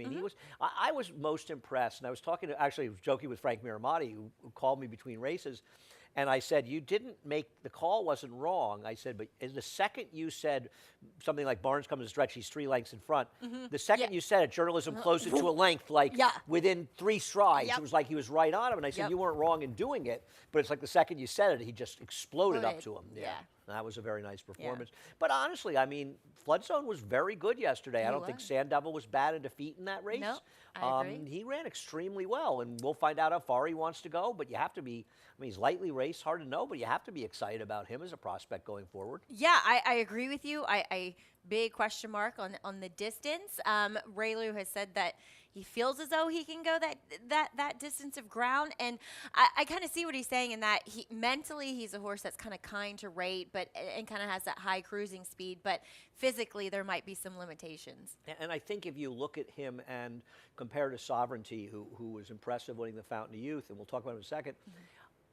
mean, he was. I was most impressed, and I was talking to actually I was joking with Frank Miramati, who called me between races. And I said, you didn't make, the call wasn't wrong. I said, but in the second you said something like Barnes comes to stretch, he's 3 lengths in front. The second you said it, journalism closed it to a length, like within 3 strides. It was like he was right on him. And I said, you weren't wrong in doing it. But it's like the second you said it, he just exploded up to him. Yeah. That was a very nice performance. But honestly, I mean, Floodzone was very good yesterday. I don't think Sand Devil was bad in defeat in that race. No, I agree. He ran extremely well, and we'll find out how far he wants to go. But you have to be, I mean, he's lightly raced, hard to know, but you have to be excited about him as a prospect going forward. Yeah, I agree with you. I big question mark on the distance. Ray Lou has said that he feels as though he can go that distance of ground, and I kind of see what he's saying in that mentally he's a horse that's kind of kind to rate, and kind of has that high cruising speed, but physically there might be some limitations. And I think if you look at him and compare to Sovereignty, who was impressive winning the Fountain of Youth, and we'll talk about him in a second.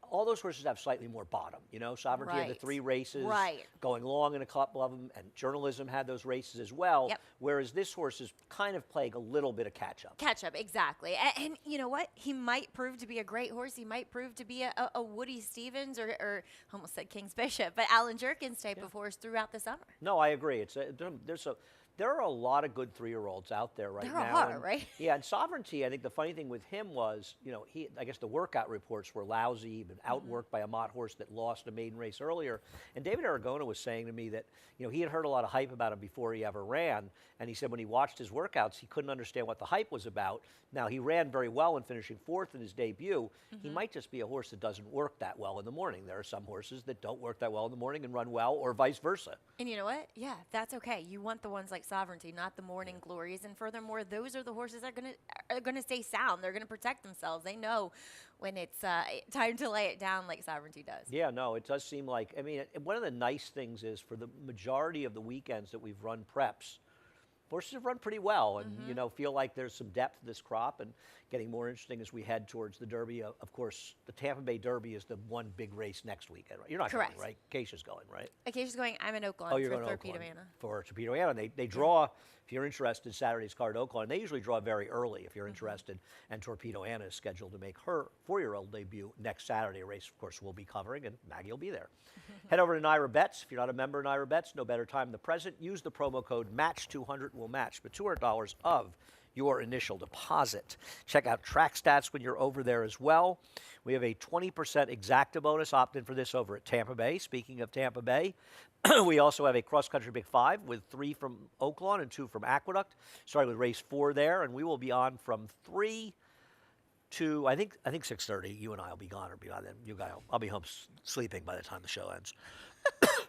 All those horses have slightly more bottom, you know. Sovereignty had the 3 races, going long in a couple of them, and Journalism had those races as well. Whereas this horse is kind of playing a little bit of catch-up. Catch-up, exactly. And you know what? He might prove to be a great horse. He might prove to be a Woody Stevens or almost said King's Bishop, but Alan Jerkins type of horse throughout the summer. No, I agree. There are a lot of good 3-year-olds out there right now. There are, right? Yeah, and Sovereignty, I think the funny thing with him was, you know, I guess the workout reports were lousy, been outworked by a Mott horse that lost a maiden race earlier. And David Aragona was saying to me that, you know, he had heard a lot of hype about him before he ever ran. And he said when he watched his workouts, he couldn't understand what the hype was about. Now, he ran very well in finishing 4th in his debut. He might just be a horse that doesn't work that well in the morning. There are some horses that don't work that well in the morning and run well, or vice versa. And you know what? Yeah, that's okay. You want the ones like Sovereignty, not the morning glories. And furthermore, those are the horses that are gonna stay sound. They're gonna protect themselves. They know when it's time to lay it down, like Sovereignty does. Yeah, no, it does seem like. I mean, one of the nice things is for the majority of the weekends that we've run preps, horses have run pretty well, and you know, feel like there's some depth to this crop, and getting more interesting as we head towards the Derby. Of course, the Tampa Bay Derby is the one big race next weekend. Right? You're not going, right? Acacia's going, right? Acacia's going. I'm in Oakland you're for going to Torpedo Oakland Anna. for Torpedo Anna. They draw. If you're interested, Saturday's card at Oakland. They usually draw very early if you're interested. And Torpedo Anna is scheduled to make her 4-year-old debut next Saturday. A race, of course, we'll be covering, and Maggie will be there. Head over to Naira Bets. If you're not a member of Naira Bets, no better time than the present. Use the promo code MATCH200 and we'll match the $200 of your initial deposit. Check out Track Stats when you're over there as well. We have a 20% exacta bonus. Opt in for this over at Tampa Bay. Speaking of Tampa Bay, we also have a cross-country Big 5 with 3 from Oaklawn and 2 from Aqueduct, starting with race 4 there, and we will be on from 3 to I think 6:30. You and I will be gone or beyond then. I'll be home sleeping by the time the show ends.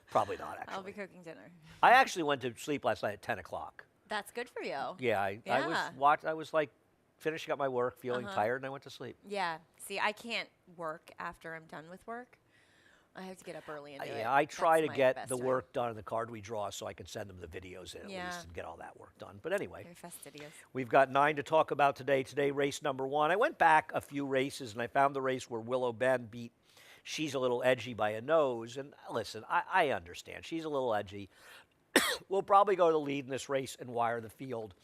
Probably not, actually. I'll be cooking dinner. I actually went to sleep last night at 10 o'clock. That's good for you. Yeah, I was like finishing up my work, feeling tired, and I went to sleep. Yeah. See, I can't work after I'm done with work. I have to get up early and do it. Yeah, I try to get the time. work done in the card we draw so I can send them the videos in at least and get all that work done. But anyway, very fastidious. We've got 9 to talk about today. Today, race number 1. I went back a few races, and I found the race where Willow Bend beat She's a Little Edgy by a nose. And listen, I understand. She's a little edgy. We'll probably go to the lead in this race and wire the field.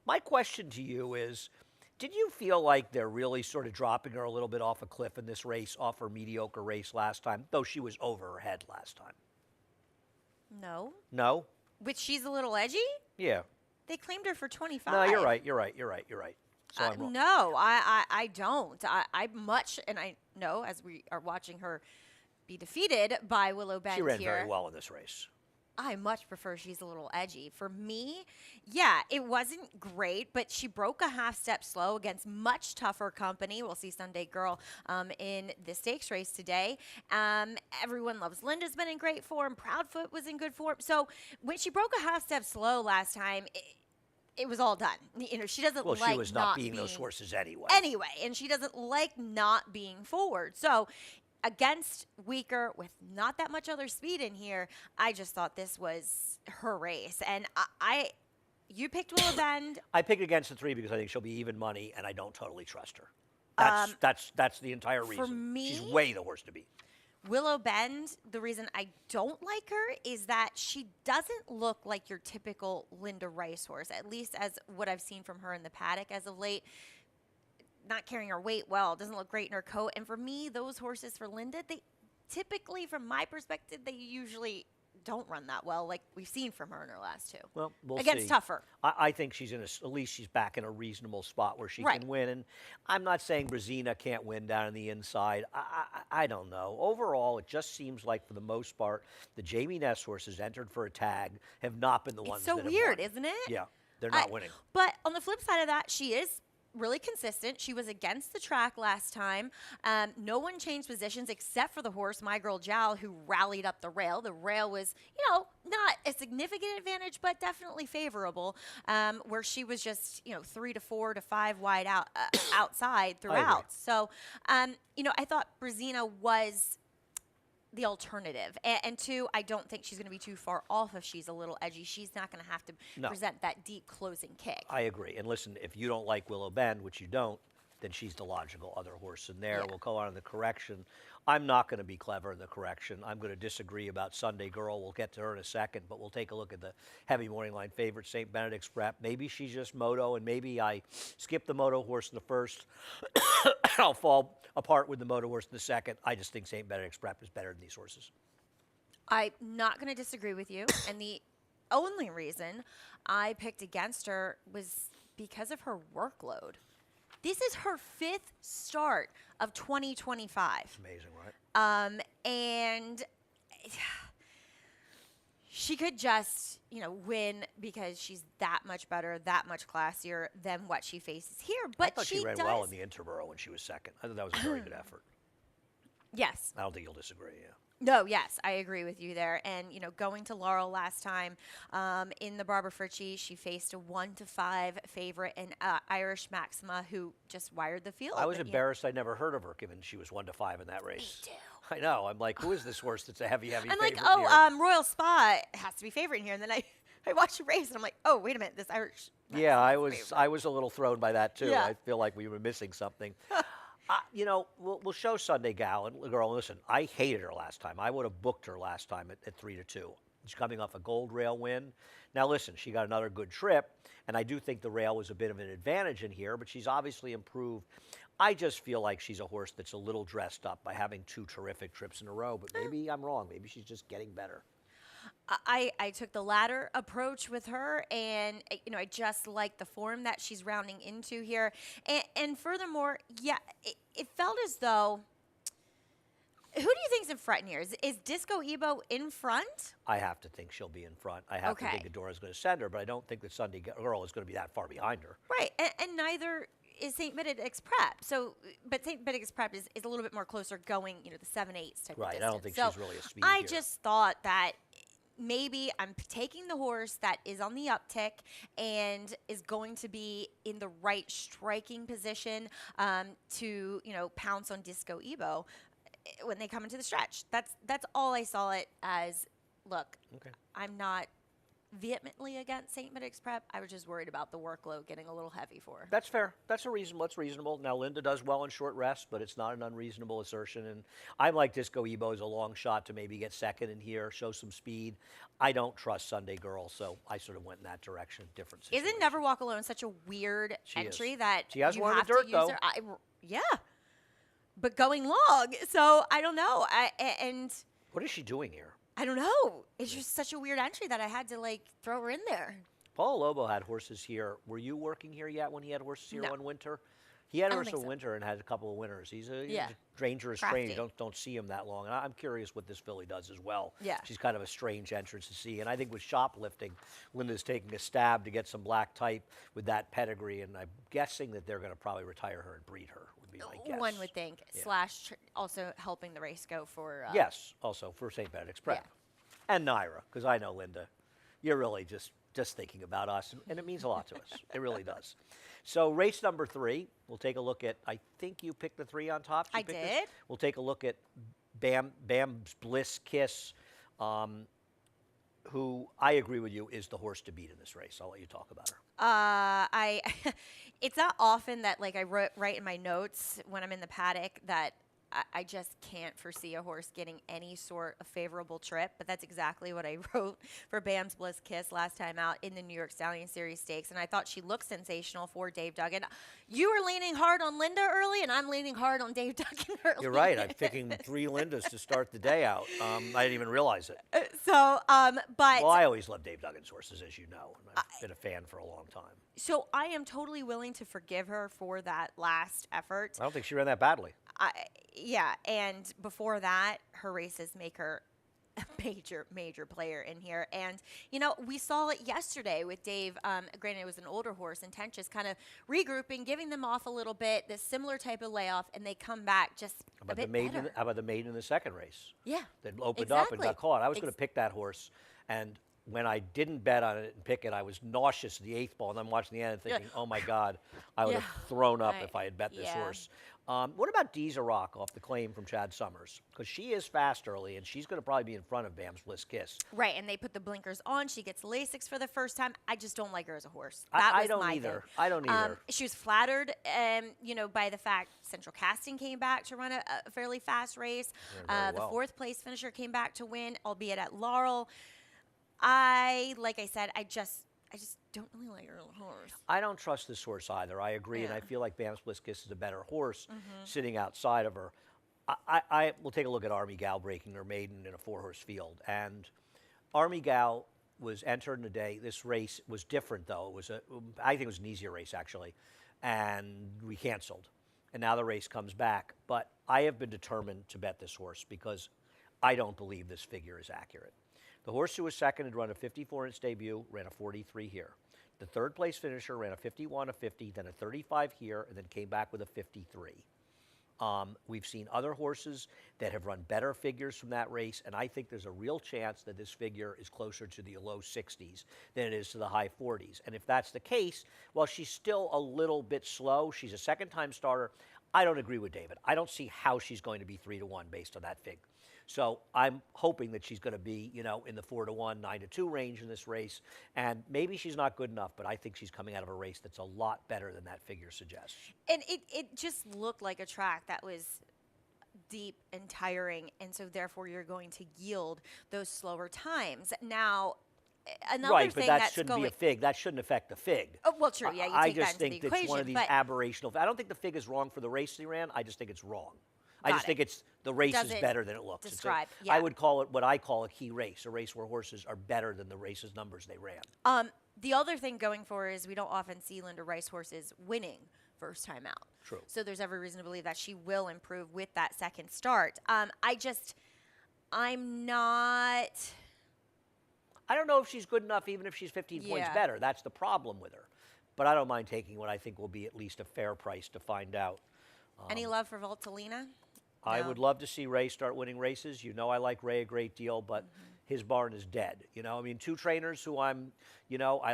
My question to you is, did you feel like they're really sort of dropping her a little bit off a cliff in this race, off her mediocre race last time, though she was over her head last time? No. No? Which She's a Little Edgy? Yeah. They claimed her for 25. No, you're right. So I'm wrong. No, I don't. I much, and I know as we are watching her be defeated by Willow Bend here. She ran very well in this race. I much prefer She's a Little Edgy. For me, yeah, it wasn't great, but she broke a half step slow against much tougher company. We'll see Sunday Girl in the stakes race today. Everyone loves Linda's been in great form. Proudfoot was in good form. So when she broke a half step slow last time, it was all done. You know, she doesn't like she was not being those horses anyway. Anyway, and she doesn't like not being forward. So against weaker, with not that much other speed in here, I just thought this was her race. And you picked Willow Bend. I picked against the 3 because I think she'll be even money, and I don't totally trust her. That's the entire reason. For me, she's way the horse to beat. Willow Bend, the reason I don't like her is that she doesn't look like your typical Linda racehorse, at least as what I've seen from her in the paddock as of late. Not carrying her weight well, doesn't look great in her coat. And for me, those horses for Linda, they typically, from my perspective, they usually don't run that well, like we've seen from her in her last two. Well, we'll Against see. tougher. I think she's at least she's back in a reasonable spot where she Right. can win. And I'm not saying Brazina can't win down on the inside. I don't know. Overall, it just seems like for the most part, the Jamie Ness horses entered for a tag have not been the ones It's so that have weird, won. isn't it? Yeah, they're not winning. But on the flip side of that, she is really consistent. She was against the track last time. No one changed positions except for the horse, My Girl Jowl, who rallied up the rail. The rail was, not a significant advantage, but definitely favorable, where she was just, 3 to 4 to 5 wide out outside throughout. So, I thought Brazina was the alternative. And two, I don't think she's going to be too far off if she's a little edgy. She's not going to have to present that deep closing kick. I agree. And listen, if you don't like Willow Bend, which you don't, then she's the logical other horse in there. Yeah. We'll go on to the correction. I'm not going to be clever in the correction. I'm going to disagree about Sunday Girl. We'll get to her in a second, but we'll take a look at the heavy morning line favorite, St. Benedict's Prep. Maybe she's just moto, and maybe I skip the moto horse in the first. I'll fall apart with the moto horse in the second. I just think St. Benedict's Prep is better than these horses. I'm not going to disagree with you. And the only reason I picked against her was because of her workload. This is her 5th start of 2025. It's amazing, right? And she could just, win because she's that much better, that much classier than what she faces here. But I thought she ran well in the Interborough when she was second. I thought that was a very good effort. Yes. I don't think you'll disagree, yeah. No, yes, I agree with you there. And, going to Laurel last time in the Barbara Fritchie, she faced a 1-5 favorite in Irish Maxima, who just wired the field. I was embarrassed I'd never heard of her, given she was 1-5 in that race. Me too. I know. I'm like, who is this horse that's a heavy I'm favorite like, here? Royal Spa has to be favorite in here. And then I watched the race, and I'm like, oh, wait a minute, this Irish Yeah, Maxima's I was a little thrown by that, too. Yeah. I feel like we were missing something. We'll show Sunday Girl. Listen, I hated her last time. I would have booked her last time at 3-2. She's coming off a Gold Rail win. Now, listen, she got another good trip, and I do think the rail was a bit of an advantage in here, but she's obviously improved. I just feel like she's a horse that's a little dressed up by having 2 terrific trips in a row, but maybe I'm wrong. Maybe she's just getting better. I took the latter approach with her, and I just like the form that she's rounding into here. And furthermore, yeah, it felt as though. Who do you think's in front here? Is Disco Ebo in front? I have to think she'll be in front. I have to think Adora's going to send her, but I don't think that Sunday Girl is going to be that far behind her. Right, and neither is St. Benedict's Prep. So, but St. Benedict's Prep is a little bit more closer going, the 7/8 type of distance. Right, I don't think so she's really a speed I here. just thought that maybe I'm taking the horse that is on the uptick and is going to be in the right striking position to, pounce on Disco Ebo when they come into the stretch. That's all I saw it as. Look, Okay. I'm not vehemently against St. Benedict's Prep. I was just worried about the workload getting a little heavy for her. That's fair. That's reasonable. Now, Linda does well in short rest, but it's not an unreasonable assertion. And I like Disco Ebo as a long shot to maybe get second in here, show some speed. I don't trust Sunday Girl, so I sort of went in that direction. Different situation. Isn't Never Walk Alone such a weird entry that she has you one in have the dirt, to use though? her? Yeah, but going long. So I don't know. And What is she doing here? I don't know. It's just such a weird entry that I had to throw her in there. Paul Lobo had horses here. Were you working here yet when he had horses here No. one winter? He had I don't horses think in so. winter and had a couple of winners. He's a Yeah. dangerous Crafty. trainer. Don't see him that long. And I'm curious what this filly does as well. Yeah. She's kind of a strange entrance to see. And I think with shoplifting, Linda's taking a stab to get some black type with that pedigree. And I'm guessing that they're going to probably retire her and breed her, would be my guess. One would think. Yeah. / also helping the race go for. Yes, also for St. Benedict's Prep. Yeah. And Naira, because I know, Linda, you're really just thinking about us, and it means a lot to us. It really does. So race number 3, we'll take a look at, I think you picked the 3 on top. I did. We'll take a look at Bam's Bliss Kiss, who I agree with you is the horse to beat in this race. I'll let you talk about her. It's not often that I write in my notes when I'm in the paddock that I just can't foresee a horse getting any sort of favorable trip. But that's exactly what I wrote for Bam's Bliss Kiss last time out in the New York Stallion Series Stakes. And I thought she looked sensational for Dave Duggan. You were leaning hard on Linda early, and I'm leaning hard on Dave Duggan early. You're right. I'm picking 3 Lindas to start the day out. I didn't even realize it. But Well, I always love Dave Duggan's horses, as you know. And I've been a fan for a long time. so I am totally willing to forgive her for that last effort. I don't think she ran that badly. Yeah, and before that, her races make her a major player in here. And, we saw it yesterday with Dave. Granted, it was an older horse, Intentions, kind of regrouping, giving them off a little bit, this similar type of layoff, and they come back just a bit better. How about the maiden in the second race? Yeah, That opened up and got caught. I was going to pick that horse, and when I didn't bet on it and pick it, I was nauseous at the 8th ball, and I'm watching the end and thinking, oh my God, I would have thrown up if I had bet this horse. What about Deezer Rock off the claim from Chad Summers? Because she is fast early, and she's going to probably be in front of Bam's Bliss Kiss. Right, and they put the blinkers on. She gets Lasix for the first time. I just don't like her as a horse. I don't either. I don't either. She was flattered, by the fact Central Casting came back to run a fairly fast race. The 4th place finisher came back to win, albeit at Laurel. Like I said, I just don't really like her horse. I don't trust this horse either. I agree, and I feel like Bam's Bliss Kiss is a better horse sitting outside of her. I will take a look at Army Gal breaking her maiden in a 4-horse field. And Army Gal was entered in the day. This race was different, though. I think it was an easier race, actually. And we canceled. And now the race comes back. But I have been determined to bet this horse because I don't believe this figure is accurate. The horse who was second had run a 54 in its debut, ran a 43 here. The 3rd place finisher ran a 51, a 50, then a 35 here, and then came back with a 53. We've seen other horses that have run better figures from that race, and I think there's a real chance that this figure is closer to the low 60s than it is to the high 40s. And if that's the case, well, she's still a little bit slow. She's a second-time starter. I don't agree with David. I don't see how she's going to be 3-1 based on that fig. So I'm hoping that she's going to be, in the 4-1, 9-2 range in this race. And maybe she's not good enough, but I think she's coming out of a race that's a lot better than that figure suggests. And it just looked like a track that was deep and tiring, and so therefore you're going to yield those slower times. Now, another right, thing but that shouldn't be a fig. That shouldn't affect the fig. Oh, well, true. Yeah, you I take just that into think the that's equation. one of these aberrational. I don't think the fig is wrong for the race he ran. I just think it's wrong. I just think the race is better than it looks. I would call it what I call a key race, a race where horses are better than the race's numbers they ran. The other thing going for is we don't often see Linda Rice horses winning first time out. True. So there's every reason to believe that she will improve with that second start. I'm not. I don't know if she's good enough, even if she's 15 points better. That's the problem with her. But I don't mind taking what I think will be at least a fair price to find out. Any love for Voltalina? I would love to see Ray start winning races. I like Ray a great deal, but his barn is dead. 2 trainers who I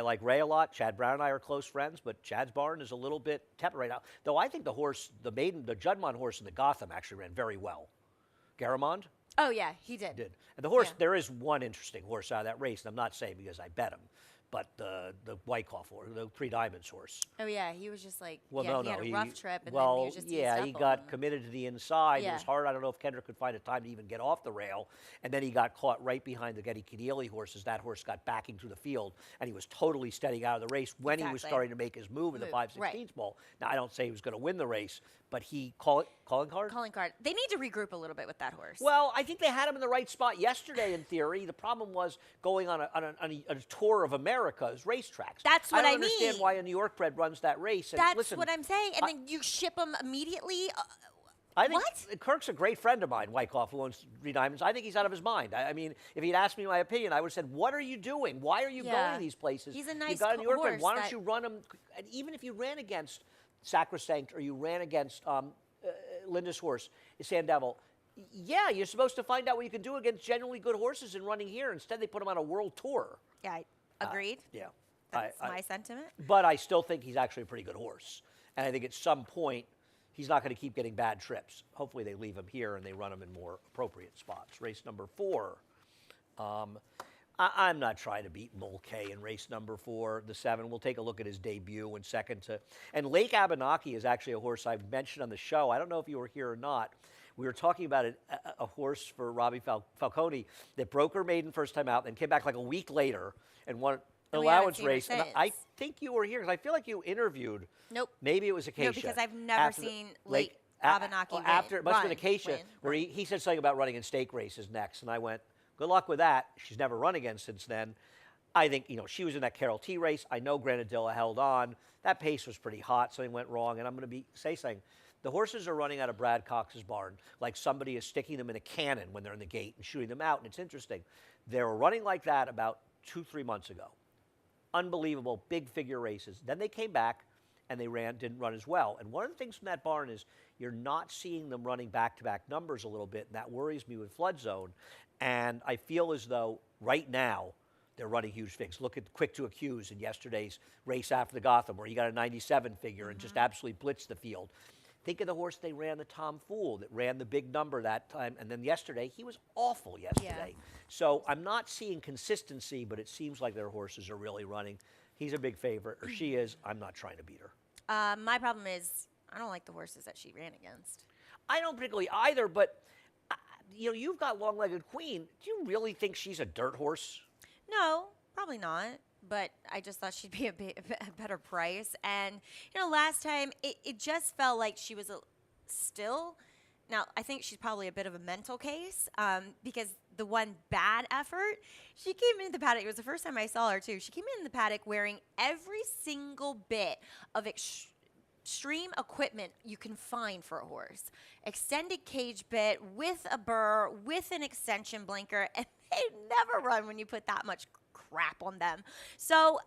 like Ray a lot. Chad Brown and I are close friends, but Chad's barn is a little bit tepid right now. Though I think the Judmont horse in the Gotham actually ran very well. Garamond? Oh, yeah, he did. And the horse, there is one interesting horse out of that race, and I'm not saying because I bet him, but the Wyckoff horse, the 3 Diamonds horse. Oh, yeah, he was just like, he had a rough trip, and then he was just he got committed to the inside. It was hard. I don't know if Kendrick could find a time to even get off the rail, and then he got caught right behind the Getty Keneally horses. That horse got backing through the field, and he was totally steady out of the race when he was starting to make his move in the 5/16 ball. Now, I don't say he was going to win the race, but calling card? Calling card. They need to regroup a little bit with that horse. Well, I think they had him in the right spot yesterday, in theory. The problem was going on a tour of America's racetracks. That's what I mean. I don't understand why a New York bred runs that race. And That's what I'm saying. And then you ship them immediately. I think Kirk's a great friend of mine, Wyckoff, who owns 3 Diamonds. I think he's out of his mind. I mean, if he'd asked me my opinion, I would have said, what are you doing? Why are you going to these places? He's a nice You've got a New York horse. bred. Why don't you run him? And even if you ran against Sacrosanct or you ran against Linda's horse, Sandevil, you're supposed to find out what you can do against genuinely good horses in running here. Instead, they put him on a world tour. Yeah, agreed. That's my sentiment. But I still think he's actually a pretty good horse. And I think at some point, he's not going to keep getting bad trips. Hopefully they leave him here and they run him in more appropriate spots. Race number 4. I'm not trying to beat Mulcahy in race number 4, the 7. We'll take a look at his debut in second to. And Lake Abenaki is actually a horse I've mentioned on the show. I don't know if you were here or not. We were talking about a horse for Robbie Falcone that broke her maiden first time out and came back like a week later and won an And we haven't allowance seen her race. And I since. think you were here because I feel like you interviewed. Nope. Maybe it was Acacia. No, because I've never after the- seen Lake a- Abenaki well, after it must have been run, Acacia, win, where run. he said something about running in stake races next, and I went, good luck with that. She's never run again since then. I think, she was in that Carol T race. I know Granadilla held on. That pace was pretty hot. Something went wrong, and I'm going to say something. The horses are running out of Brad Cox's barn like somebody is sticking them in a cannon when they're in the gate and shooting them out, and it's interesting. They were running like that about 2-3 months ago. Unbelievable, big figure races. Then they came back, and they didn't run as well. And one of the things from that barn is you're not seeing them running back-to-back numbers a little bit, and that worries me with Flood Zone. And I feel as though right now they're running huge things. Look at Quick to Accuse in yesterday's race after the Gotham, where he got a 97 figure and just absolutely blitzed the field. Think of the horse they ran, the Tom Fool, that ran the big number that time. And then yesterday, he was awful yesterday. Yeah. So I'm not seeing consistency, but it seems like their horses are really running. He's a big favorite, or she is. I'm not trying to beat her. My problem is I don't like the horses that she ran against. I don't particularly either, but you've got Long-Legged Queen. Do you really think she's a dirt horse? No, probably not. But I just thought she'd be a better price. And, last time it just felt like she was still. Now, I think she's probably a bit of a mental case because the one bad effort, she came into the paddock. It was the first time I saw her, too. She came in the paddock wearing every single bit of extreme equipment you can find for a horse. Extended cage bit with a burr, with an extension blinker, and they never run when you put that much crap on them. So,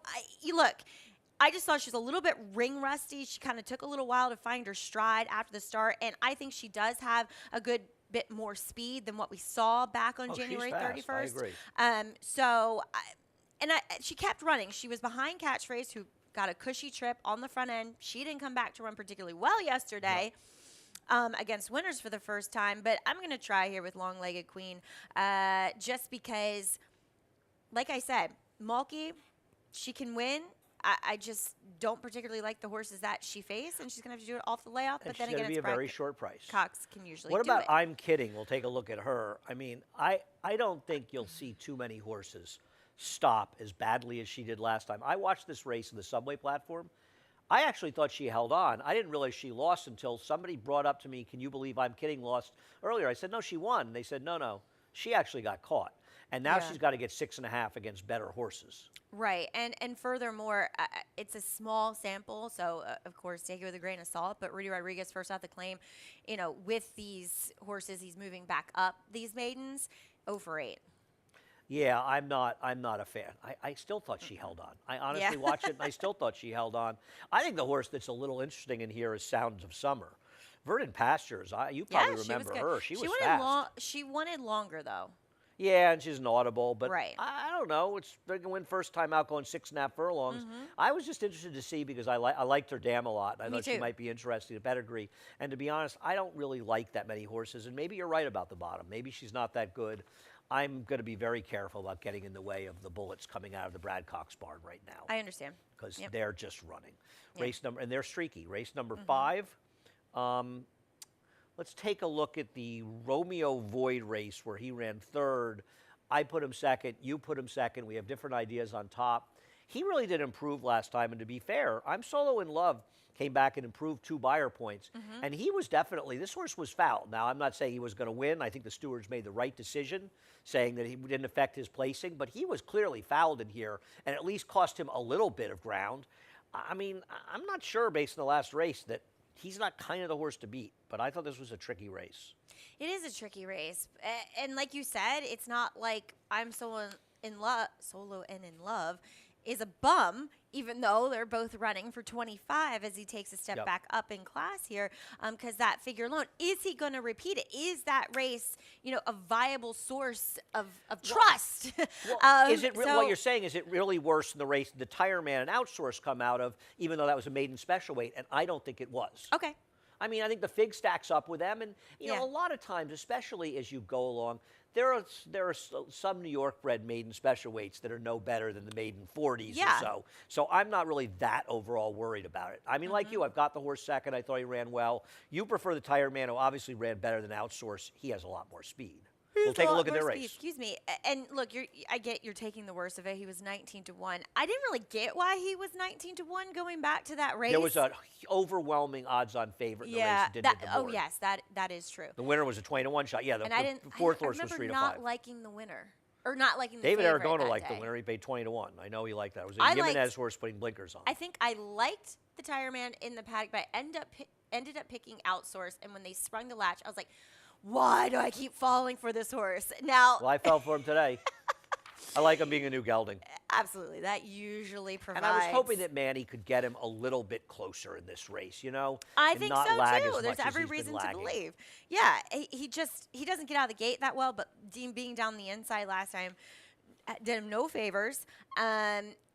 I just thought she was a little bit ring rusty. She kind of took a little while to find her stride after the start, and I think she does have a good bit more speed than what we saw back on January she's fast. 31st. I agree. She kept running. She was behind Catchphrase, who got a cushy trip on the front end. She didn't come back to run particularly well yesterday. No. Against winners for the first time, but I'm going to try here with Long-Legged Queen just because, like I said, Malky, she can win. I just don't particularly like the horses that she faced, and she's going to have to do it off the layoff. But then again, it's going to be a very short price. Cox can usually What do about it. I'm Kidding? We'll take a look at her. I mean, I don't think you'll see too many horses stop as badly as she did last time. I watched this race in the subway platform. I actually thought she held on. I didn't realize she lost until somebody brought up to me, can you believe I'm Kidding lost earlier? I said, no, she won. And they said, no, she actually got caught. And now she's got to get 6.5 against better horses. Right. And furthermore, it's a small sample, so of course take it with a grain of salt. But Rudy Rodriguez first out the claim, with these horses, he's moving back up these maidens, 0-for-8. Yeah, I'm not a fan. I still thought she held on. I honestly watched it, and I still thought she held on. I think the horse that's a little interesting in here is Sounds of Summer. Verdant Pastures, you probably remember her. She was fast. She wanted longer, though. Yeah, and she's an audible, but right. I don't know. They're going to win first time out going 6.5 furlongs. Mm-hmm. I was just interested to see because I liked her dam a lot. I thought she might be interesting, a pedigree. And to be honest, I don't really like that many horses, and maybe you're right about the bottom. Maybe she's not that good. I'm going to be very careful about getting in the way of the bullets coming out of the Brad Cox barn right now. I understand. Because they're just running. Yep. And they're streaky. Race number 5. Let's take a look at the Romeo Void race where he ran 3rd. I put him 2nd. You put him 2nd. We have different ideas on top. He really did improve last time. And to be fair, I'm Solo in Love came back and improved 2 buyer points. And he was definitely, this horse was fouled. Now, I'm not saying he was going to win. I think the stewards made the right decision, saying that he didn't affect his placing. But he was clearly fouled in here and at least cost him a little bit of ground. I mean, I'm not sure based on the last race that he's not kind of the horse to beat, but I thought this was a tricky race. It is a tricky race. And like you said, it's not like I'm Solo and in Love is a bum, even though they're both running for 25 as he takes a step back up in class here, because that figure alone, is he going to repeat it? Is that race, a viable source of trust? Well, is it what you're saying? Is it really worse than the race the Tire Man and Outsource come out of, even though that was a maiden special weight? And I don't think it was. Okay. I mean, I think the fig stacks up with them, and you Yeah. know, a lot of times, especially as you go along, there are some New York bred maiden special weights that are no better than the maiden 40s or Yeah. so. So I'm not really that overall worried about it. I mean, like you, I've got the horse second. I thought he ran well. You prefer the Tire Man, who obviously ran better than Outsource. He has a lot more speed. We'll take a look at their race. Excuse me. And look, I get you're taking the worst of it. He was 19-1. I didn't really get why he was 19-1 going back to that race. There was an overwhelming odds-on favorite in the race that didn't hit the board. Oh yes, that is true. The winner was a 20-1 shot. Yeah, the fourth horse was 3-5. I remember not liking the winner. Or not liking the David favorite Aragona that liked the day. winner. He paid 20-1. I know he liked that. It was I a liked- Jimenez horse putting blinkers on. I think I liked the Tire Man in the paddock, but I ended up picking Outsource. And when they sprung the latch, I was like, why do I keep falling for this horse? Now, Well, I fell for him today. I like him being a new gelding. absolutely, that usually provides. And I was hoping that Manny could get him a little bit closer in this race, you know? I and think not so lag too. as There's much as every he's been reason to lagging. believe. Yeah, he doesn't get out of the gate that well, but Dean being down the inside last time did him no favors.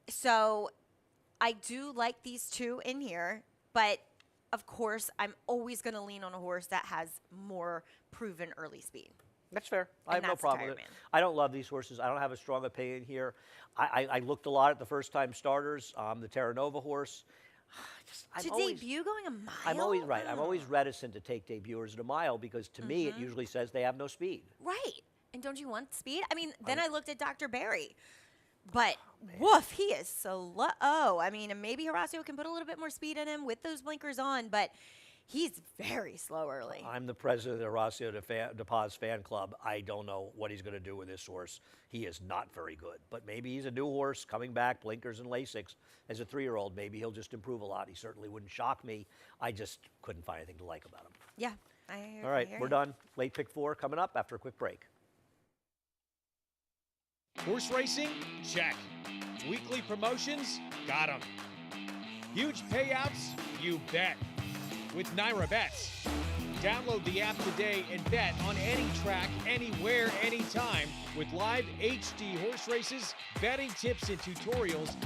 So I do like these two in here, but of course I'm always going to lean on a horse that has more proven early speed. That's fair. I have And no that's the problem with Tire it. Man. I don't love these horses. I don't have a strong opinion here. I looked a lot at the first-time starters. The Terra Nova horse. Debut going a mile? I'm always right. I'm Oh. always reticent to take debuters at a mile because to me it usually says they have no speed. Right. And don't you want speed? I mean, then I looked at Dr. Barry. But woof, he is slow. I mean, and maybe Horacio can put a little bit more speed in him with those blinkers on, but he's very slow early. I'm the president of the Horacio de Paz fan club. I don't know what he's going to do with this horse. He is not very good. But maybe he's a new horse coming back, blinkers and Lasix. As a 3-year-old, maybe he'll just improve a lot. He certainly wouldn't shock me. I just couldn't find anything to like about him. Yeah. All right, we're done. Late pick 4 coming up after a quick break. Horse racing? Check. Weekly promotions? Got 'em. Huge payouts? You bet. With Naira Bets. Download the app today and bet on any track, anywhere, anytime with live HD horse races, betting tips and tutorials,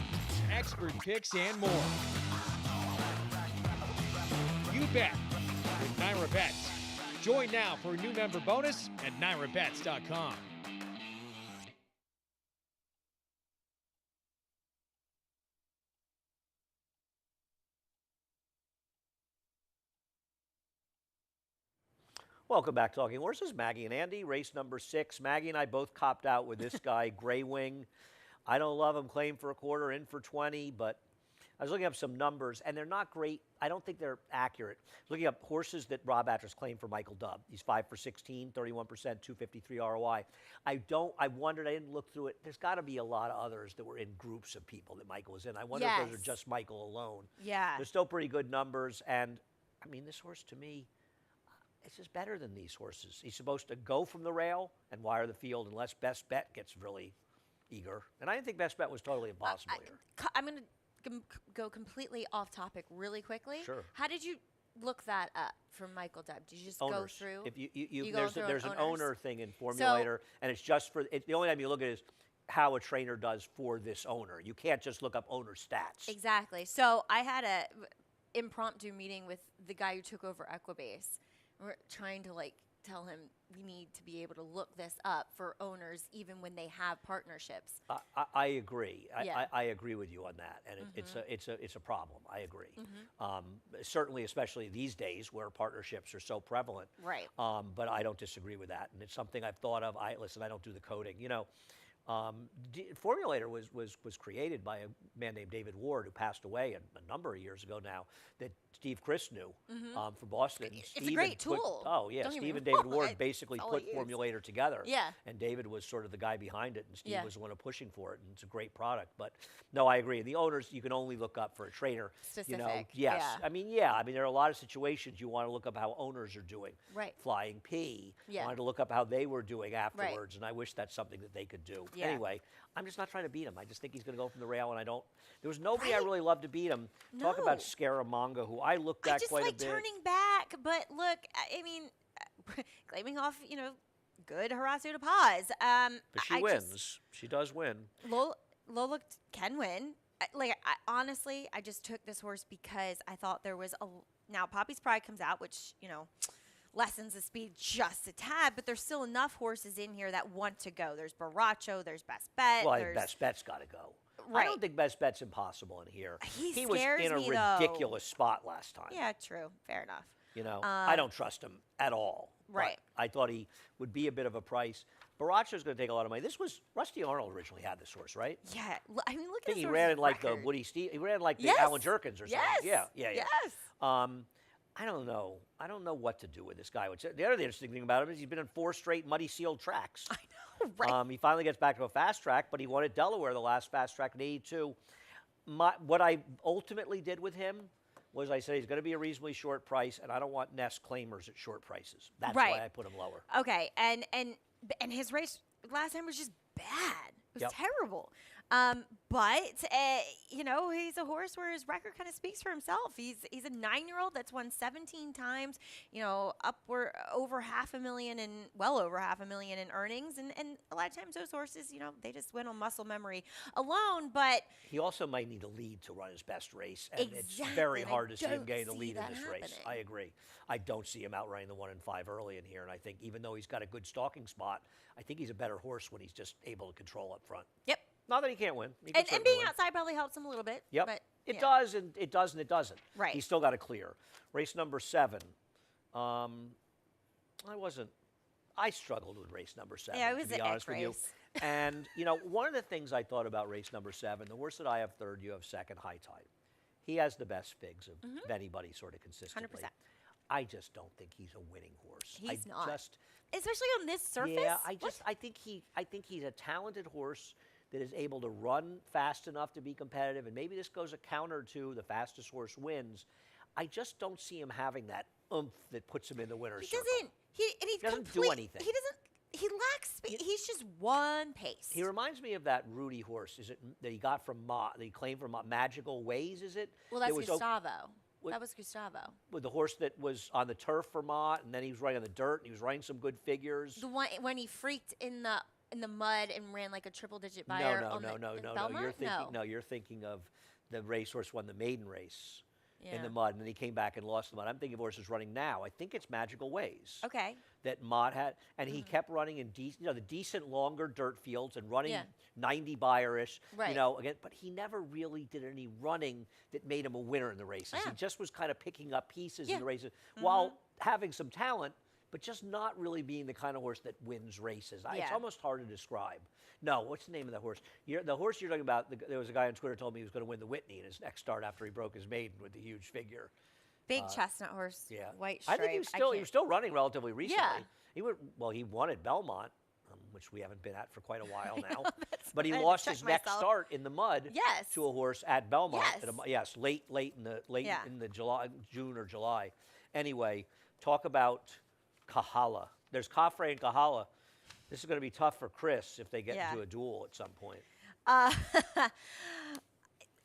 expert picks, and more. You bet with Naira Bets. Join now for a new member bonus at nairabets.com. Welcome back to Talking Horses. Maggie and Andy, race number 6. Maggie and I both copped out with this guy, Gray Wing. I don't love him, claim for a quarter, in for 20, but I was looking up some numbers, and they're not great. I don't think they're accurate. Looking up horses that Rob Atras claimed for Michael Dubb. He's 5 for 16, 31%, 253 ROI. I wondered, I didn't look through it. There's got to be a lot of others that were in groups of people that Michael was in. I wonder if those Yes. are just Michael alone. Yeah. They're still pretty good numbers, and I mean, this horse to me, it's just better than these horses. He's supposed to go from the rail and wire the field unless Best Bet gets really eager. And I didn't think Best Bet was totally impossible here. I'm going to go completely off topic really quickly. Sure. How did you look that up from Michael Dubb? Did you just go Owners. through? If you go there's through there's an owners? owner thing in Formulator, and it's just for the only time you look at it is how a trainer does for this owner. You can't just look up owner stats. Exactly. So I had a impromptu meeting with the guy who took over Equibase. We're trying to tell him we need to be able to look this up for owners even when they have partnerships. I agree. Yeah. I agree with you on that, and it's a problem. I agree. Certainly, especially these days where partnerships are so prevalent. Right. But I don't disagree with that, and it's something I've thought of. Listen, I don't do the coding. You know, Formulator was created by a man named David Ward who passed away a number of years ago now. That Steve Chris knew from Boston. It's a great tool. Oh yeah, Don't get me Steve and David wrong, Ward basically that's all I put use. Formulator together. Yeah. And David was sort of the guy behind it, and Steve Yeah. was the one pushing for it, and it's a great product. But no, I agree. The owners you can only look up for a trainer. You know, Specific, yes. yeah. I mean, there are a lot of situations you want to look up how owners are doing. Right. Flying P. Yeah. Wanted to look up how they were doing afterwards, and I wish that's something that they could do. Yeah. Anyway, I'm just not trying to beat him. I just think he's going to go from the rail, and I don't. There was nobody I Right. really loved to beat him. Talk No. about Scaramanga, who I looked I at just quite a like bit. turning back, but look, I mean, claiming off, good Horacio de Paz. But she wins. She does win. Lola can win. honestly, I just took this horse because I thought there was now Poppy's Pride comes out, which, lessens the speed just a tad, but there's still enough horses in here that want to go. There's Baracho, there's Best Bet. Well, Best Bet's got to go. Right. I don't think Best Bet's impossible in here. He was scares in a me, though. ridiculous spot last time. Yeah, true. Fair enough. I don't trust him at all. Right. But I thought he would be a bit of a price. Baracho's going to take a lot of money. This was Rusty Arnold originally had this horse, right? Yeah. I mean, look I at think he this ran it horse's like the record. Woody Steve. He ran like the Yes. Alan Jerkins or something. Yes. Yeah. Yes. I don't know. I don't know what to do with this guy. The other interesting thing about him is he's been in 4 straight muddy sealed tracks. I know, right? He finally gets back to a fast track, but he won at Delaware the last fast track in '82. What I ultimately did with him was I said he's going to be a reasonably short price, and I don't want Nest claimers at short prices. That's Right. why I put him lower. Okay, and his race last time was just bad. It was Yep. terrible. But he's a horse where his record kind of speaks for himself. He's a 9-year-old that's won 17 times. Upward over well over $500,000 in earnings. And a lot of times those horses, they just win on muscle memory alone. But He also might need a lead to run his best race, and it's Exactly, very and hard I to see him don't getting the see lead in that this race. happening. I agree. I don't see him outrunning the 1 and 5 early in here, and I think even though he's got a good stalking spot, I think he's a better horse when he's just able to control up front. yep. Not that he can't win. He can And certainly being win. outside probably helps him a little bit. Yep. But, It yeah. does, and it does, and it doesn't. Right. He's still got to clear. Race number 7. I struggled with race number 7, Yeah, it was to be an honest ick with you. race. And, one of the things I thought about race number 7, the horse that I have third, you have second, High Tide. He has the best figs of anybody sort of consistently. 100%. I just don't think he's a winning horse. He's not. Just, Especially on this surface. yeah, What? I think he's a talented horse that is able to run fast enough to be competitive, and maybe this goes a counter to the fastest horse wins. I just don't see him having that oomph that puts him in the winner's He circle. doesn't. He doesn't do anything. He doesn't. He lacks speed. He's just one pace. He reminds me of that Rudy horse. Is it that he got from that he claimed from Magical Ways? Is it? Well, that's That was Gustavo. what- That was Gustavo. with the horse that was on the turf for Mott, and then he was running on the dirt, and he was running some good figures. The one when he freaked in the mud and ran like a triple-digit No, buyer no, on no, the no, in no, no. Belmont? You're thinking you're thinking of the racehorse won the maiden race in Yeah. the mud, and then he came back and lost the mud. I'm thinking of horses running now. I think it's Magical Ways. Okay. That Mott had, and he kept running in the decent longer dirt fields and running Yeah. 90 buyer-ish, Right. again, but he never really did any running that made him a winner in the races. He Yeah. just was kind of picking up pieces Yeah. in the races while having some talent, but just not really being the kind of horse that wins races. It's Yeah. almost hard to describe. No, what's the name of the horse? The horse you're talking about, there was a guy on Twitter told me he was going to win the Whitney in his next start after he broke his maiden with the huge figure. Big chestnut horse. Yeah, White I stripe. think he was still running relatively recently. Yeah. He won at Belmont, which we haven't been at for quite a while now. That's But he I had to lost check his next myself. start in the mud Yes. to a horse at Belmont. Yes. Late in Yeah. the June or July. Anyway, talk about Kahala. There's Caffrey and Kahala. This is going to be tough for Chris if they get Yeah. into a duel at some point. Uh,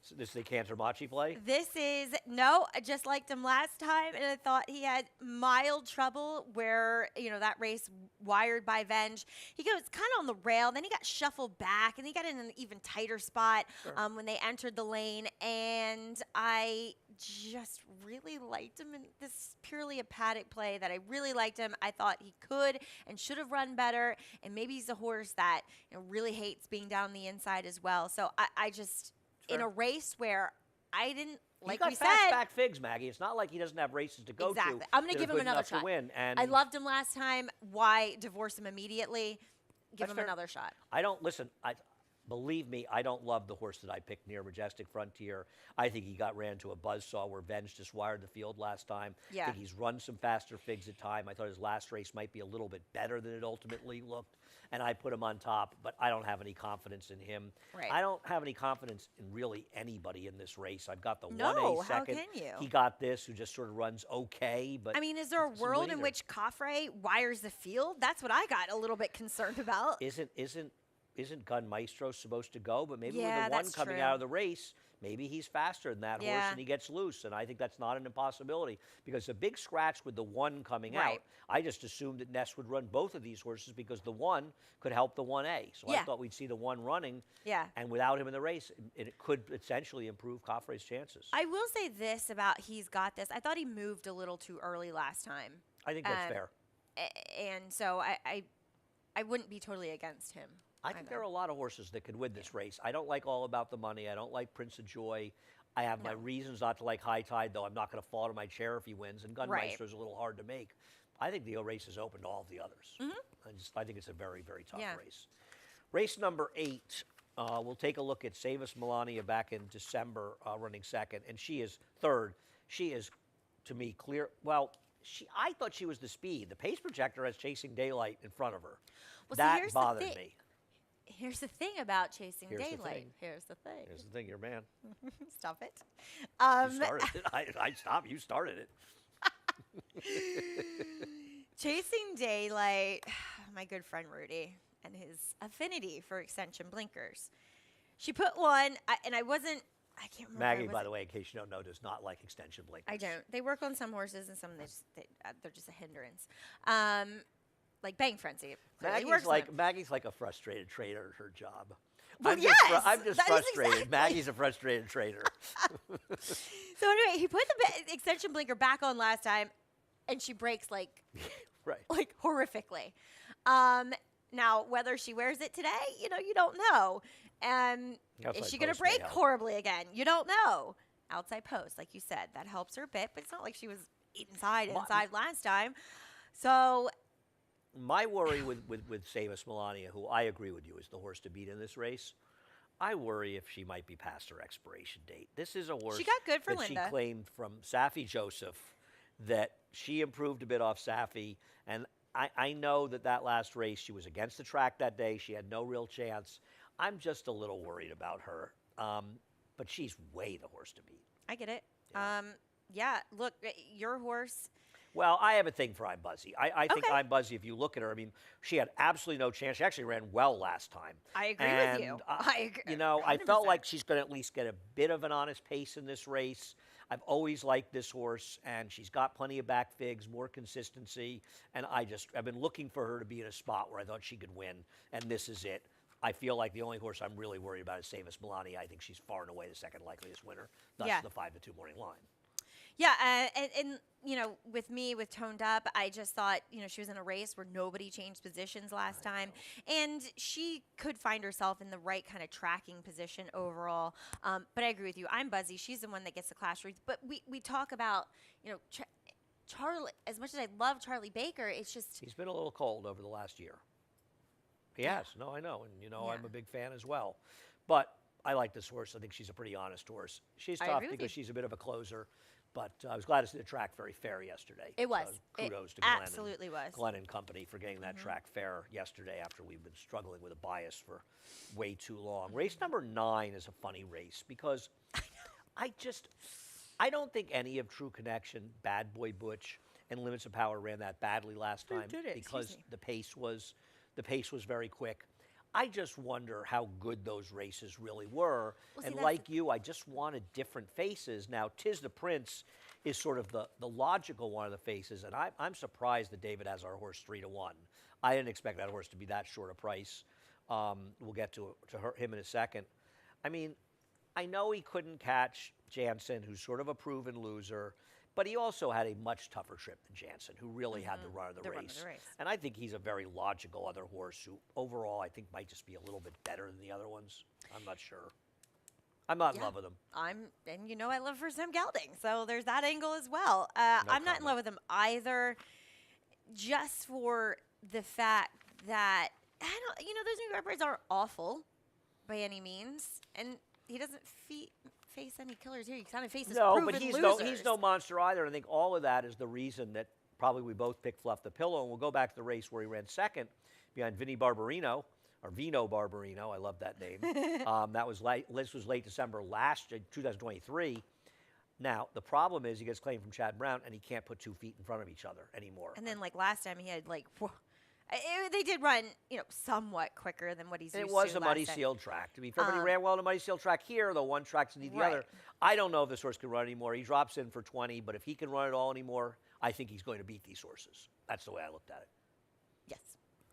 So this is the Cantermachi play. This is, no, I just liked him last time, and I thought he had mild trouble where, that race wired by Venge. He goes kind of on the rail, then he got shuffled back, and he got in an even tighter spot when they entered the lane, and I just really liked him in this purely a paddock play that I really liked him. I thought he could and should have run better, and maybe he's a horse that really hates being down the inside as well. So I just... in a race where I didn't, like we He's got fast said, back figs, Maggie. It's not like he doesn't have races to go exactly. to. I'm going that to are give him good another enough shot. to win. And I loved him last time. Why divorce him immediately? Give That's him fair. another shot. I don't listen. Believe me, I don't love the horse that I picked near Majestic Frontier. I think he ran to a buzzsaw where Venge just wired the field last time. Yeah. I think he's run some faster figs at time. I thought his last race might be a little bit better than it ultimately looked, and I put him on top, but I don't have any confidence in him. Right. I don't have any confidence in really anybody in this race. I've got the No, 1A how second. can you? He got this, who just sort of runs okay, but I mean, is there a it's a world in leader. which Caffrey wires the field? That's what I got a little bit concerned about. Isn't isn't Gun Maestro supposed to go? But maybe Yeah, with the one that's coming true. out of the race, maybe he's faster than that horse Yeah. and he gets loose. And I think that's not an impossibility because the big scratch with the one coming Right. out, I just assumed that Ness would run both of these horses because the one could help the 1A. So I Yeah. thought we'd see the one running. Yeah. And without him in the race, it could essentially improve Coffray's chances. I will say this about he's got this. I thought he moved a little too early last time. I think that's fair. And so I wouldn't be totally against him. I think there are a lot of horses that could win this race. I don't like All About the Money. I don't like Prince of Joy. I have my reasons not to like High Tide, though I'm not going to fall to my chair if he wins. And Gunmeister is a little hard to make. I think the race is open to all of the others. I think it's a very, very tough race. Race number 8, we'll take a look at Savis Melania back in December running second, and she is third. She is, to me, clear. Well, I thought she was the speed. The pace projector has Chasing Daylight in front of her. Well, that here's bothered me. Here's the thing about Chasing Here's the Daylight. thing. Here's the thing. Here's the thing, you're a man. Stop it. You started it. I stopped. You started it. Chasing Daylight, my good friend Rudy and his affinity for extension blinkers. She put one, and I can't remember. Maggie, by the way, in case you don't know, does not like extension blinkers. I don't. They work on some horses, and some they're just a hindrance. Like Bang Frenzy. Maggie's like a frustrated trader at her job. Well, I'm just that is frustrated. exactly. Maggie's a frustrated trader. So anyway, he put the extension blinker back on last time, and she breaks like horrifically. Now whether she wears it today, you don't know. And is she going to break horribly again? You don't know. Outside post, like you said, that helps her a bit, but it's not like she was inside last time. So my worry with Savis Melania, who I agree with you is the horse to beat in this race, I worry if she might be past her expiration date. This is a horse she got good for that Linda. She claimed from Safi Joseph that she improved a bit off Safi, and I know that last race she was against the track that day. She had no real chance. I'm just a little worried about her, but she's way the horse to beat. I get it. Look, your horse. Well, I have a thing for I'm Buzzy. I think Okay. I'm Buzzy, if you look at her, I mean, she had absolutely no chance. She actually ran well last time. I agree with you. I agree. I felt 100%. like she's going to at least get a bit of an honest pace in this race. I've always liked this horse, and she's got plenty of back figs, more consistency, and I've been looking for her to be in a spot where I thought she could win, and this is it. I feel like the only horse I'm really worried about is Savis Melania. I think she's far and away the second likeliest winner, thus the 5-2 morning line. Yeah, and with me, with Toned Up, I just thought, she was in a race where nobody changed positions last time. And she could find herself in the right kind of tracking position overall. But I agree with you. I'm Buzzy. She's the one that gets the class reads. But we talk about, Charlie, as much as I love Charlie Baker, it's just. He's been a little cold over the last year. He has. No, I know. And, I'm a big fan as well. But I like this horse. I think she's a pretty honest horse. She's tough because she's a bit of a closer. But I was glad to see the track very fair yesterday. It was. Kudos to Glenn. Absolutely was. Glenn and company for getting that track fair yesterday after we've been struggling with a bias for way too long. Race number 9 is a funny race because I don't think any of True Connection, Bad Boy Butch, and Limits of Power ran that badly last time because the pace was very quick. I just wonder how good those races really were. And like you, I just wanted different faces. Now, Tis the Prince is sort of the logical one of the faces, and I'm surprised that David has our horse 3-1. I didn't expect that horse to be that short a price. We'll get to him in a second. I mean, I know he couldn't catch Jansen, who's sort of a proven loser, but he also had a much tougher trip than Jansen, who really had the run of the race. And I think he's a very logical other horse who overall I think might just be a little bit better than the other ones. I'm not sure. I'm not in love with him. And I love First Time Gelding, so there's that angle as well. I'm not in love with him either, just for the fact that, those New York birds aren't awful by any means, and he doesn't face any killers here. He kind of faces proven losers. He's no monster either. I think all of that is the reason that probably we both picked Fluff the Pillow, and we'll go back to the race where he ran second behind Vinny Barbarino, or Vino Barbarino. I love that name. This was late December 2023. Now, the problem is he gets claimed from Chad Brown, and he can't put 2 feet in front of each other anymore. And then, last time, he had, They did run, somewhat quicker than what he's And used it was to a muddy last time. sealed track. To be fair, but he ran well on a muddy sealed track here, though one track's to need the other. Right. I don't know if this horse can run anymore. He drops in for 20, but if he can run it all anymore, I think he's going to beat these horses. That's the way I looked at it. Yes.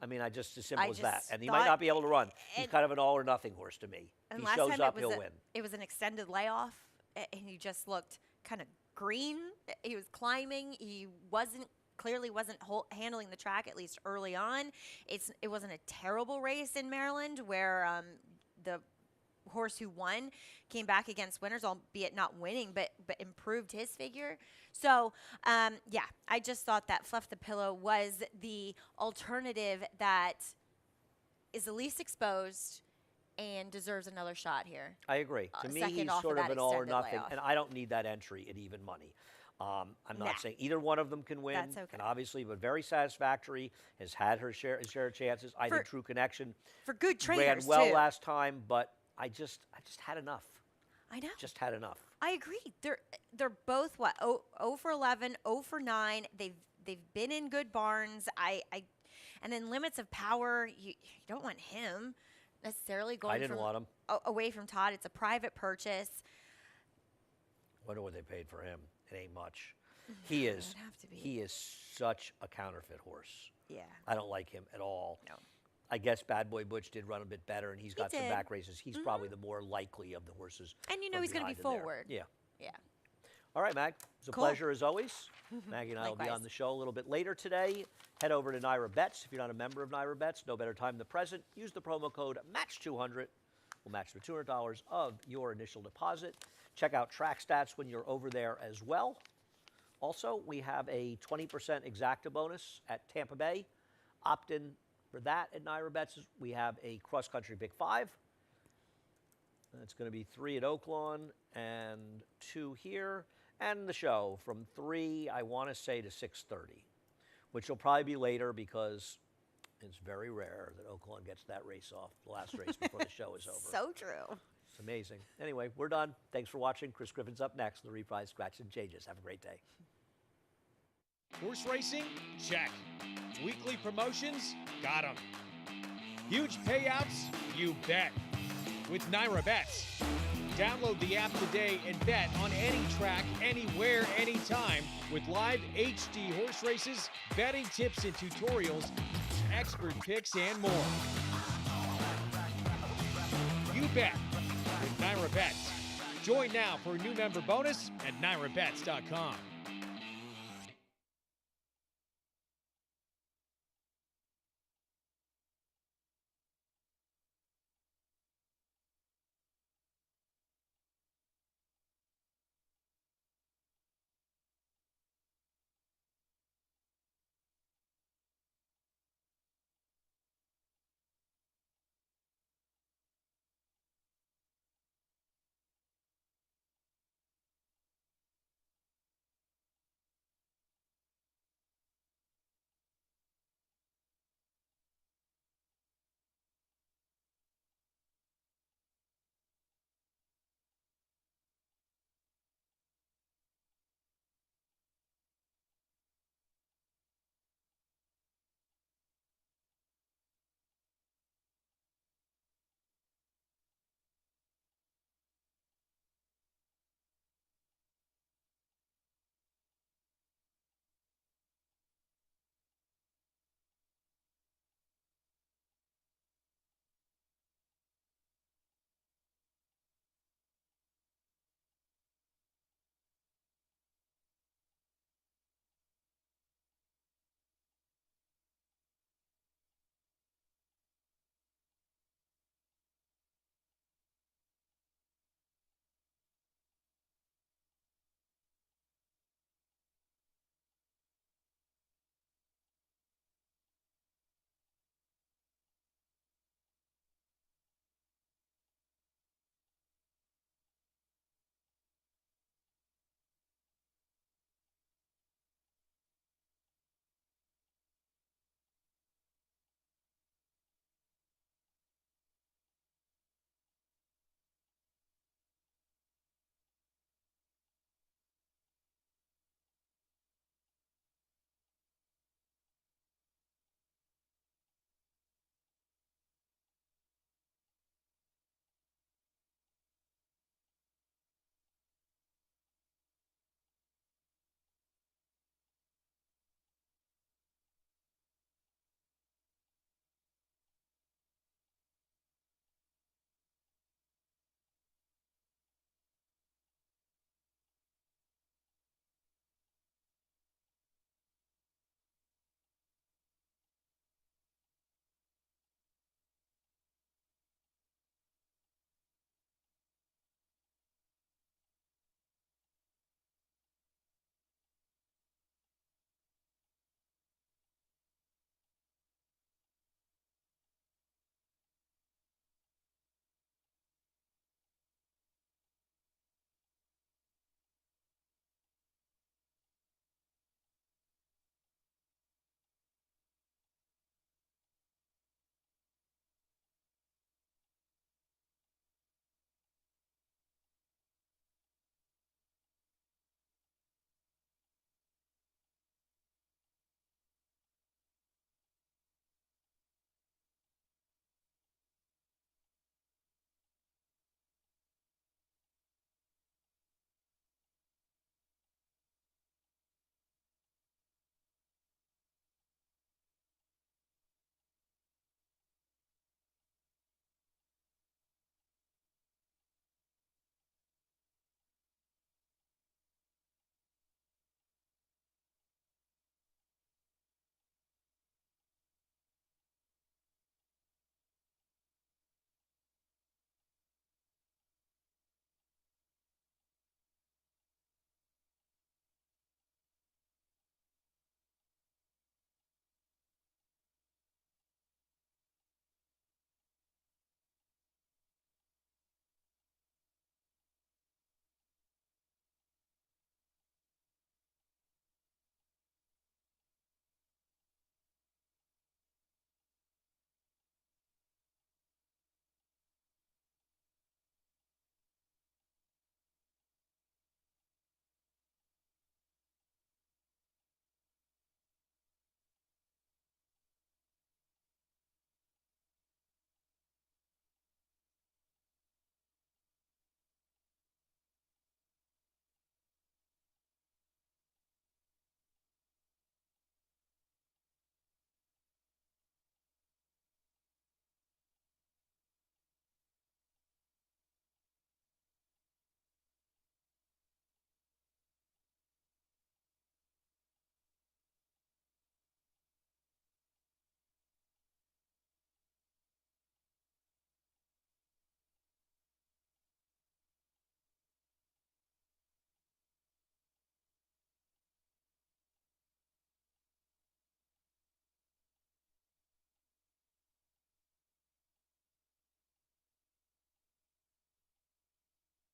I mean, just as simple I as that. just And he might thought- not be able to run. He's and- kind of an all or nothing horse to me. And He last shows time up, he'll win. it was an extended layoff, and he just looked kind of green. He was climbing. He clearly wasn't handling the track, at least early on. It wasn't a terrible race in Maryland where the horse who won came back against winners, albeit not winning, but improved his figure. So, I just thought that Fluff the Pillow was the alternative that is the least exposed and deserves another shot here. I agree. To me, second he's off of sort of that an all or extended nothing, layoff. and I don't need that entry at even money. I'm Nah. not saying either one of them can win, That's okay. and obviously, but very satisfactory. Has had his share of chances. I think True Connection For good ran trainers, well too. last time, but I just had enough. I know. Just had enough. I agree. They're both what 0 for 11, 0 for 9. They've been in good barns. And then Limits of Power. You don't want him necessarily going. I didn't want him. Away from Todd. It's a private purchase. Wonder what they paid for him. It ain't much. He is. would have to be. He is such a counterfeit horse. Yeah. I don't like him at all. No. I guess Bad Boy Butch did run a bit better, and he's got some did. back races. He's probably the more likely of the horses. And you know from he's going to be behind in there. forward. Yeah. Yeah. All right, Mag. It's a Cool. pleasure as always. Maggie and I will be Likewise. on the show a little bit later today. Head over to Naira Bets. If you're not a member of Naira Bets, no better time than the present. Use the promo code MATCH200. We'll match the $200 of your initial deposit. Check out Track Stats when you're over there as well. Also, we have a 20% exacta bonus at Tampa Bay. Opt in for that at Naira Bets. We have a cross-country Big Five. It's going to be 3 at Oaklawn and 2 here. And the show from 3, I want to say, to 6:30, which will probably be later because it's very rare that Oaklawn gets that race off, the last race before the show is over. So true. It's amazing. Anyway, we're done. Thanks for watching. Chris Griffin's up next. The reprise Scratch and Changes. Have a great day. Horse racing? Check. Weekly promotions? Got 'em. Huge payouts? You bet. With Naira Bets. Download the app today and bet on any track, anywhere, anytime with live HD horse races, betting tips and tutorials, expert picks, and more. You bet with Naira Bets. Join now for a new member bonus at NairaBets.com.